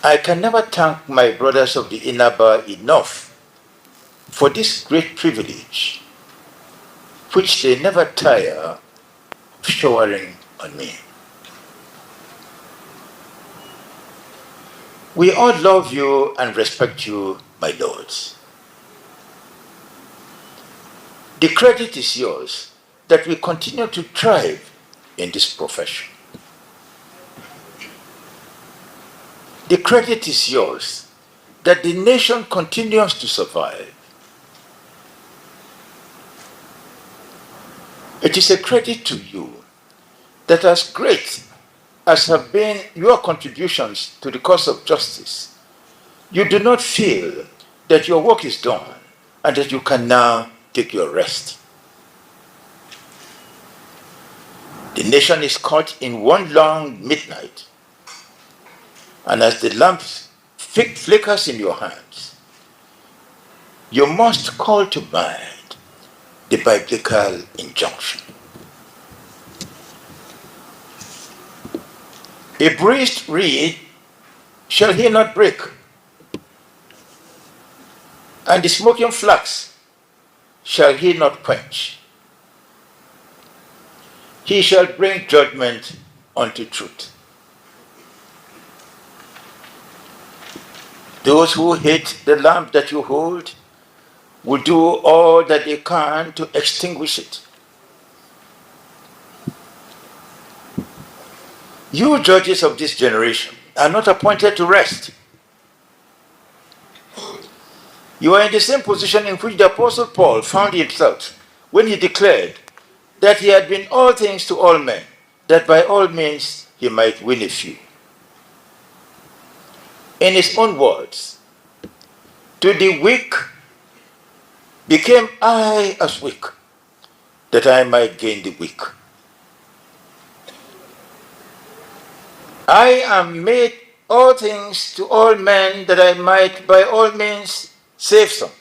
I can never thank my brothers of the inner bar enough for this great privilege, which they never tire of showering on me. We all love you and respect you, my lords. The credit is yours that we continue to thrive in this profession. The credit is yours that the nation continues to survive. It is a credit to you that as great as have been your contributions to the cause of justice, you do not feel that your work is done and that you can now take your rest. The nation is caught in one long midnight, and as the lamp flickers in your hands, you must call to mind the biblical injunction. A bruised reed shall he not break, and the smoking flax shall he not quench. He shall bring judgment unto truth. Those who hate the lamp that you hold will do all that they can to extinguish it. You judges of this generation are not appointed to rest. You are in the same position in which the Apostle Paul found himself when he declared that he had been all things to all men, that by all means he might win a few. In his own words, to the weak became I as weak, that I might gain the weak. I am made all things to all men, that I might by all means save some.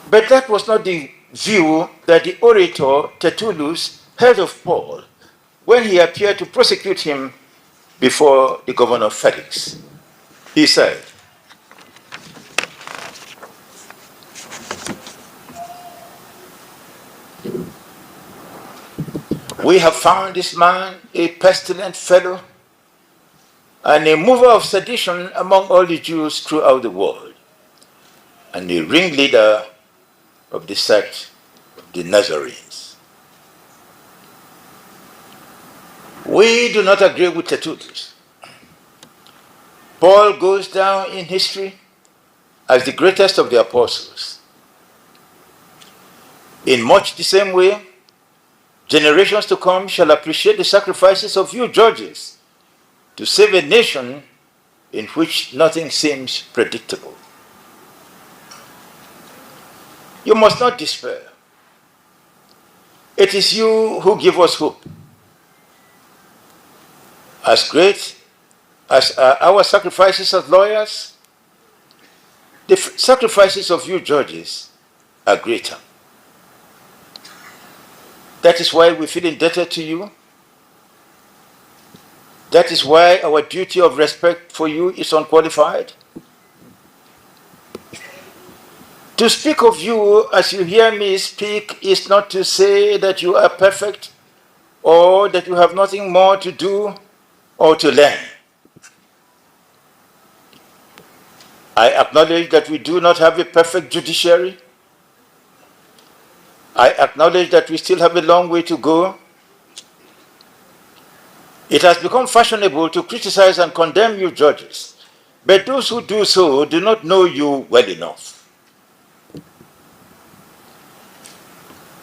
But that was not the view that the orator Tertullus held of Paul when he appeared to prosecute him before the governor Felix. He said, "We have found this man a pestilent fellow and a mover of sedition among all the Jews throughout the world, and a ringleader of the sect of the Nazarenes." We do not agree with Tertullus. Paul goes down in history as the greatest of the apostles. In much the same way, generations to come shall appreciate the sacrifices of you judges to save a nation in which nothing seems predictable. You must not despair. It is you who give us hope. As great as are our sacrifices as lawyers, the sacrifices of you judges are greater. That is why we feel indebted to you. That is why our duty of respect for you is unqualified. To speak of you as you hear me speak is not to say that you are perfect or that you have nothing more to do or to learn. I acknowledge that we do not have a perfect judiciary. I acknowledge that we still have a long way to go. It has become fashionable to criticize and condemn you judges, but those who do so do not know you well enough.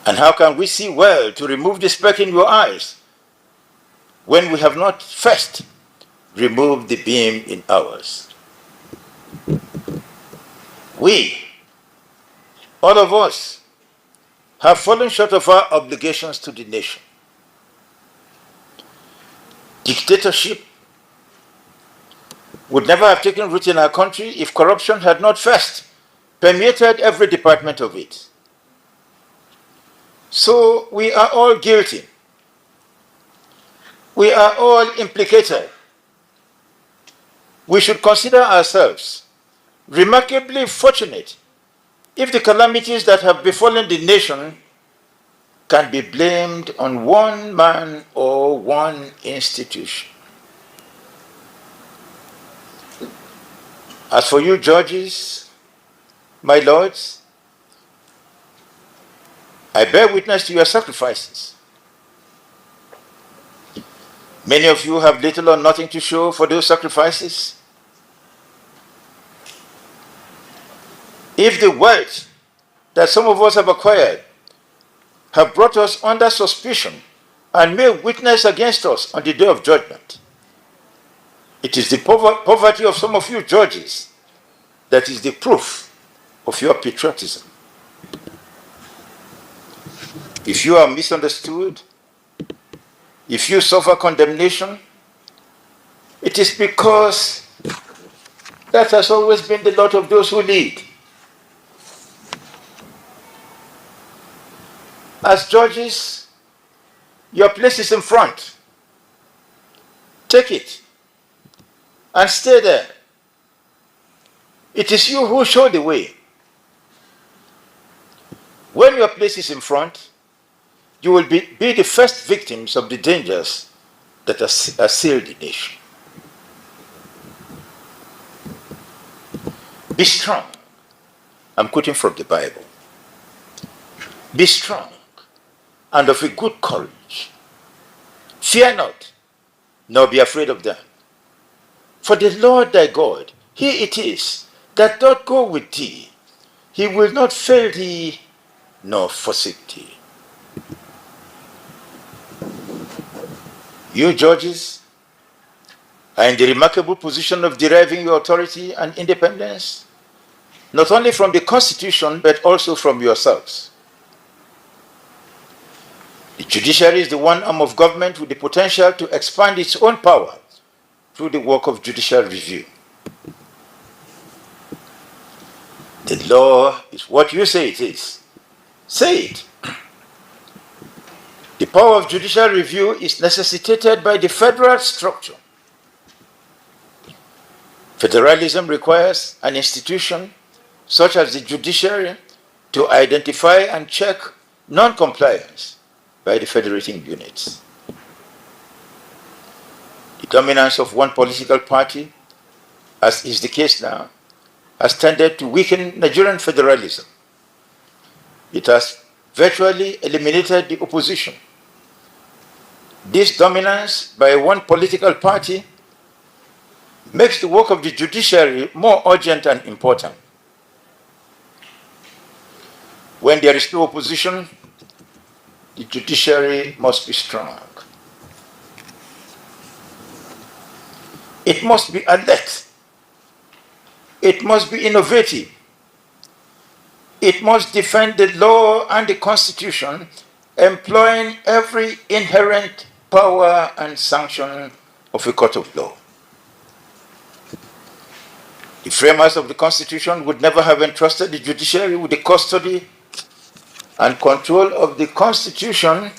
And how can we see well to remove the speck in your eyes when we have not first removed the beam in ours? We, all of us, have fallen short of our obligations to the nation. Dictatorship would never have taken root in our country if corruption had not first permeated every department of it. So we are all guilty. We are all implicated. We should consider ourselves remarkably fortunate if the calamities that have befallen the nation can be blamed on one man or one institution. As for you, judges, my lords, I bear witness to your sacrifices. Many of you have little or nothing to show for those sacrifices. If the wealth that some of us have acquired have brought us under suspicion and may witness against us on the day of judgment, it is the poverty of some of you judges that is the proof of your patriotism. If you are misunderstood, if you suffer condemnation, it is because that has always been the lot of those who lead. As judges, your place is in front. Take it and stay there. It is you who show the way. When your place is in front, you will be the first victims of the dangers that assail the nation. Be strong. I'm quoting from the Bible. Be strong and of a good courage. Fear not, nor be afraid of them. For the Lord thy God, he it is that doth go with thee. He will not fail thee, nor forsake thee. You judges are in the remarkable position of deriving your authority and independence, not only from the Constitution, but also from yourselves. The judiciary is the one arm of government with the potential to expand its own power through the work of judicial review. The law is what you say it is. Say it. The power of judicial review is necessitated by the federal structure. Federalism requires an institution such as the judiciary to identify and check non-compliance by the federating units. The dominance of one political party, as is the case now, has tended to weaken Nigerian federalism. It has virtually eliminated the opposition. This dominance by one political party makes the work of the judiciary more urgent and important. When there is no opposition, the judiciary must be strong. It must be alert. It must be innovative. It must defend the law and the Constitution, employing every inherent power and sanction of a court of law. The framers of the Constitution would never have entrusted the judiciary with the custody and control of the Constitution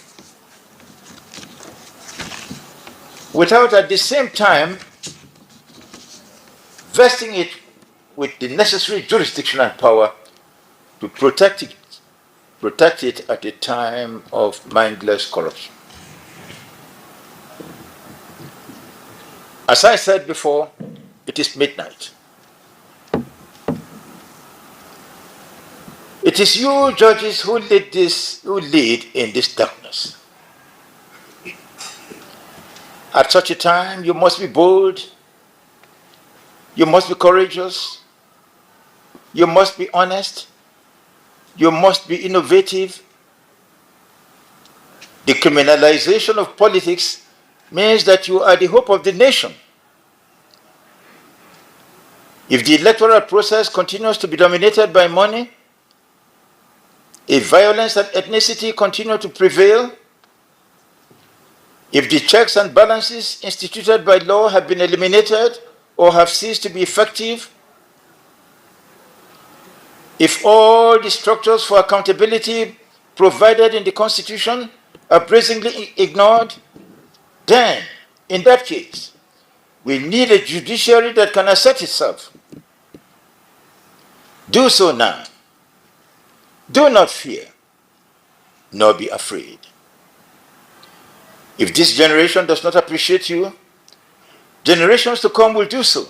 without at the same time vesting it with the necessary jurisdiction and power to protect it at a time of mindless corruption. As I said before, it is midnight. It is you, judges, who lead in this darkness. At such a time, you must be bold, you must be courageous, you must be honest, you must be innovative. The criminalization of politics means that you are the hope of the nation. If the electoral process continues to be dominated by money, if violence and ethnicity continue to prevail, if the checks and balances instituted by law have been eliminated or have ceased to be effective, if all the structures for accountability provided in the Constitution are brazenly ignored, then, in that case, we need a judiciary that can assert itself. Do so now. Do not fear, nor be afraid. If this generation does not appreciate you, generations to come will do so.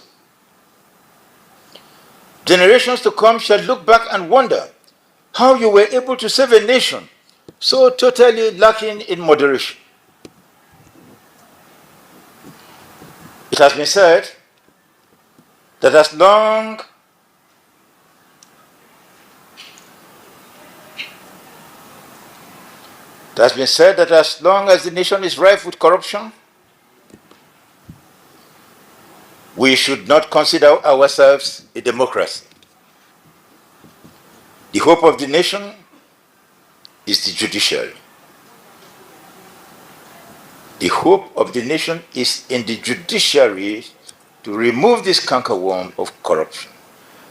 Generations to come shall look back and wonder how you were able to save a nation so totally lacking in moderation. It has been said that as long as the nation is rife with corruption, we should not consider ourselves a democracy. The hope of the nation is the judiciary. The hope of the nation is in the judiciary to remove this cankerworm of corruption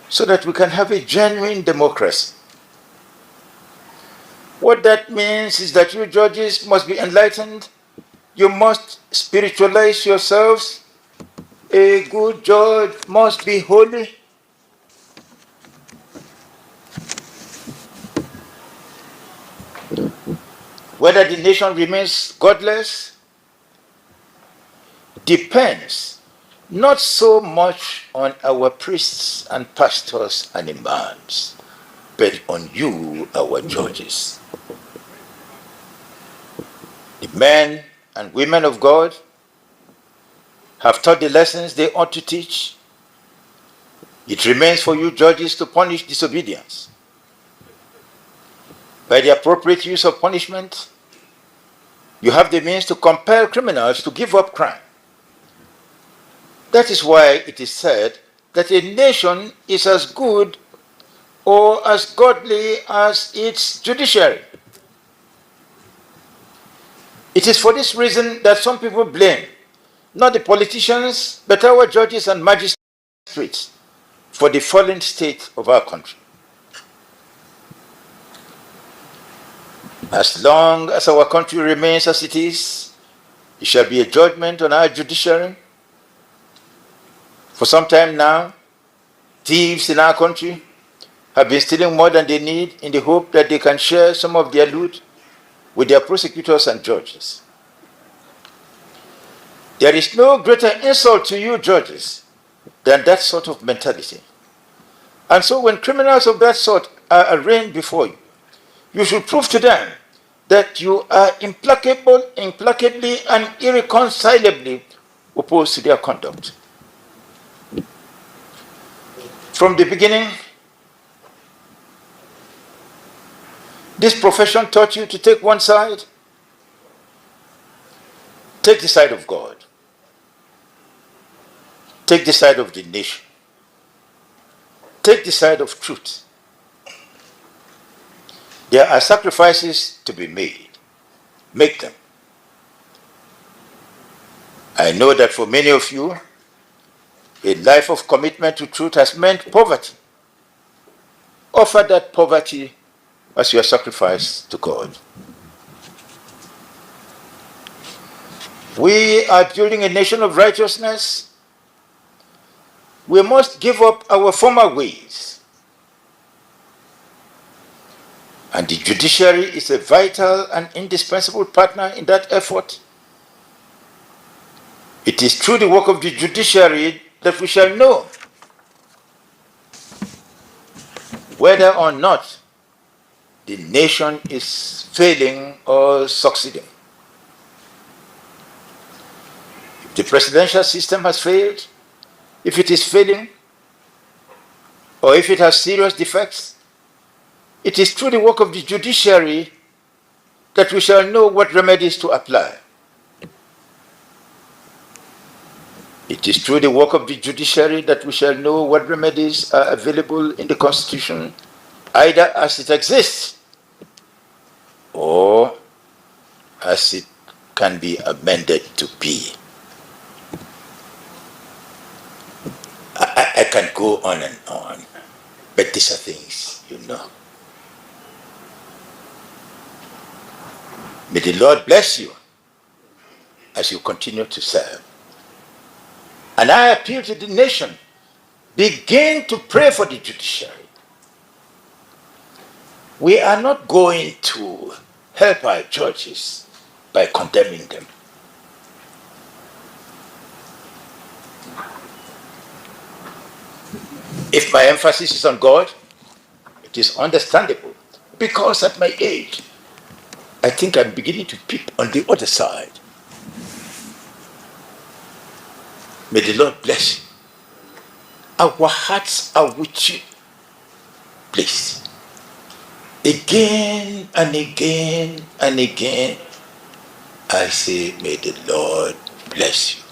so that we can have a genuine democracy. What that means is that you judges must be enlightened. You must spiritualize yourselves. A good judge must be holy. Whether the nation remains godless depends not so much on our priests and pastors and imams, but on you, our judges. The men and women of God have taught the lessons they ought to teach. It remains for you, judges, to punish disobedience. By the appropriate use of punishment, you have the means to compel criminals to give up crime. That is why it is said that a nation is as good or as godly as its judiciary. It is for this reason that some people blame not the politicians, but our judges and magistrates for the fallen state of our country. As long as our country remains as it is, it shall be a judgment on our judiciary. For some time now, thieves in our country have been stealing more than they need in the hope that they can share some of their loot with their prosecutors and judges. There is no greater insult to you, judges, than that sort of mentality. And so when criminals of that sort are arraigned before you, you should prove to them that you are implacably and irreconcilably opposed to their conduct. From the beginning, this profession taught you to take one side. Take the side of God. Take the side of the nation. Take the side of truth. There are sacrifices to be made. Make them. I know that for many of you, a life of commitment to truth has meant poverty. Offer that poverty as your sacrifice to God. We are building a nation of righteousness. We must give up our former ways. And the judiciary is a vital and indispensable partner in that effort. It is through the work of the judiciary that we shall know whether or not the nation is failing or succeeding. If the presidential system has failed, if it is failing, or if it has serious defects, it is through the work of the judiciary that we shall know what remedies to apply. It is through the work of the judiciary that we shall know what remedies are available in the Constitution, either as it exists or as it can be amended to be. I can go on and on, but these are things you know. May the Lord bless you as you continue to serve. And I appeal to the nation, begin to pray for the judiciary. We are not going to help our judges by condemning them. If my emphasis is on God, it is understandable, because at my age, I think I'm beginning to peep on the other side. May the Lord bless you. Our hearts are with you. Please. Again and again and again, I say, may the Lord bless you.